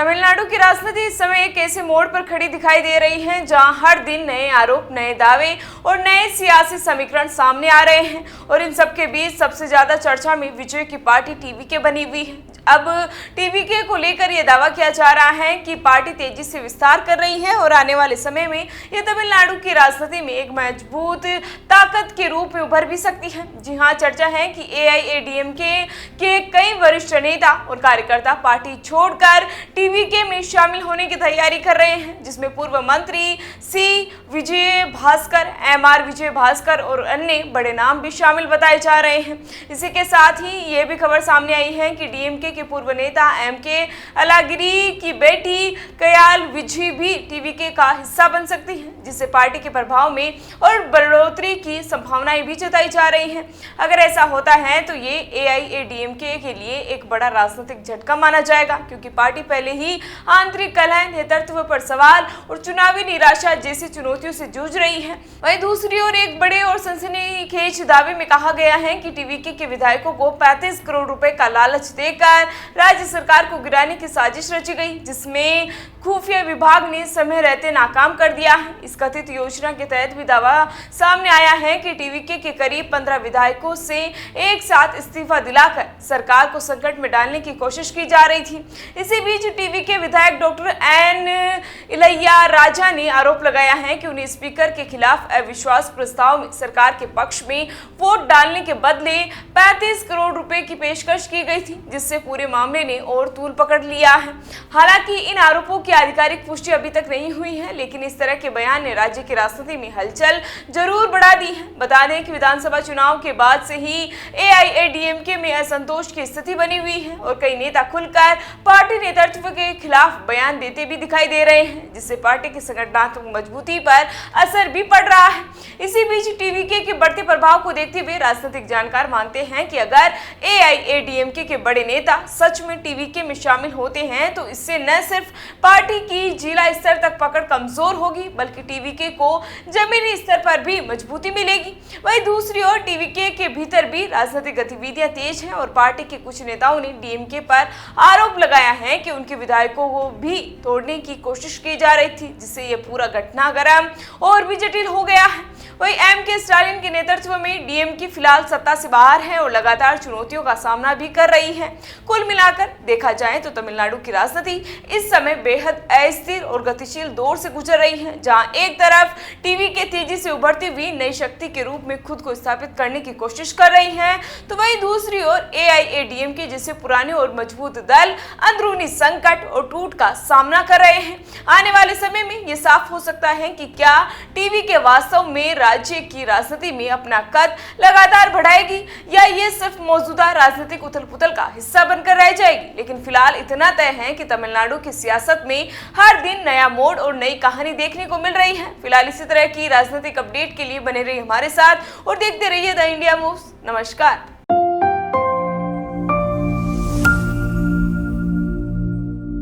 तमिलनाडु की राजनीति इस समय एक ऐसे मोड़ पर खड़ी दिखाई दे रही है जहां हर दिन नए आरोप, नए दावे और नए सियासी समीकरण सामने आ रहे हैं। और इन सब के बीच सबसे ज्यादा चर्चा में विजय की पार्टी टीवीके बनी हुई है। अब टीवीके को लेकर यह दावा किया जा रहा है कि पार्टी तेजी से विस्तार कर रही है और आने वाले समय में यह तमिलनाडु की राजनीति में एक मजबूत ताकत के रूप में उभर भी सकती है। जी हां, चर्चा है कि एआईएडीएमके के कई वरिष्ठ नेता और कार्यकर्ता पार्टी छोड़कर टीवीके में शामिल होने की तैयारी कर रहे हैं, जिसमें पूर्व मंत्री सी विजय भास्कर, एमआर विजय भास्कर और अन्य बड़े नाम भी शामिल बताए जा रहे हैं। इसी के साथ ही ये भी खबर सामने आई है कि डीएमके के पूर्व नेता एमके अलागिरी की बेटी कयाल विजय भी टीवीके का हिस्सा बन सकती है, जिससे पार्टी के प्रभाव में और बढ़ोतरी की संभावनाएं भी जताई जा रही हैं। अगर ऐसा होता है तो ये एआईएडीएमके के लिए एक बड़ा राजनीतिक झटका माना जाएगा, क्योंकि पार्टी पहले ही आंतरिक कलह, नेतृत्व पर सवाल और चुनावी निराशा जैसी चुनौतियों से जूझ रही है। वहीं दूसरी ओर एक बड़े और सनसनीखेज दावे में कहा गया है कि टीवीके के विधायकों को 35 करोड़ रुपए का लालच देकर राज्य सरकार को गिराने की साजिश रची गई, जिसमें खुफिया विभाग ने समय रहते नाकाम कर दिया है। इस कथित योजना के तहत भी दावा सामने आया है कि टीवीके के करीब 15 विधायकों से एक साथ इस्तीफा दिलाकर सरकार को संकट में डालने की कोशिश की जा रही थी। इसी बीच टीवीके विधायक डॉक्टर एन इलैया राजा ने आरोप लगाया है कि उन्हें स्पीकर के खिलाफ अविश्वास प्रस्ताव में सरकार के पक्ष में वोट डालने के बदले 35 करोड़ रुपए की पेशकश की गई थी, जिससे पूरे मामले ने और तूल पकड़ लिया है। हालांकि इन आरोपों की आधिकारिक पुष्टि अभी तक नहीं हुई है, लेकिन इस तरह के बयान ने राज्य की राजनीति में हलचल जरूर बढ़ा दी है। बता दें कि विधानसभा चुनाव के बाद से ही एआईएडीएमके में असंतोष की स्थिति बनी हुई है और कई नेता खुलकर पार्टी नेतृत्व के खिलाफ बयान देते भी दिखाई दे रहे हैं, जिससे पार्टी की संगठनात्मक मजबूती पर असर भी पड़ रहा है। इसी बीच टीवीके के बढ़ते प्रभाव को देखते हुए राजनीतिक जानकार मानते हैं कि अगर एआईएडीएमके के बड़े नेता सच में टीवीके में शामिल होते हैं तो इससे न सिर्फ पार्टी की जिला स्तर तक पकड़ कमजोर होगी, बल्कि टीवीके को जमीनी स्तर पर भी मजबूती मिलेगी। वहीं दूसरी ओर टीवीके के भीतर भी राजनीतिक गतिविधियां तेज हैं और पार्टी के कुछ नेताओं ने डीएमके पर आरोप लगाया है कि उनके विधायकों को भी तोड़ने की कोशिश की जा रही थी, जिससे यह पूरा घटनाक्रम और भी जटिल हो गया है। वहीं एमके स्टालिन के नेतृत्व में डीएमके फिलहाल सत्ता से बाहर है और लगातार चुनौतियों का सामना भी कर रही है। कुल मिलाकर देखा जाए तो तमिलनाडु की राजनीति इस समय बेहद अस्थिर और गतिशील दौर से गुजर रही है, जहां एक तरफ टीवीके तेजी से उभरती हुई नई शक्ति के रूप में खुद को स्थापित करने की कोशिश कर रही है, तो वहीं दूसरी ओर एआईएडीएमके जैसे पुराने और मजबूत दल अंदरूनी संकट और टूट का सामना कर रहे हैं। आने वाले समय में यह साफ हो सकता है कि क्या टीवीके वास्तव में राज्य की राजनीति में अपना कद लगातार बढ़ाएगी या ये सिर्फ मौजूदा राजनीतिक उथल-पुथल का हिस्सा बनकर रह जाएगी। लेकिन फिलहाल इतना तय है कि तमिलनाडु की सियासत में हर दिन नया मोड़ और नई कहानी देखने को मिल रही है। फिलहाल इसी तरह की राजनीतिक अपडेट के लिए बने रहिए हमारे साथ और देखते रहिए द इंडिया मूव्स। नमस्कार।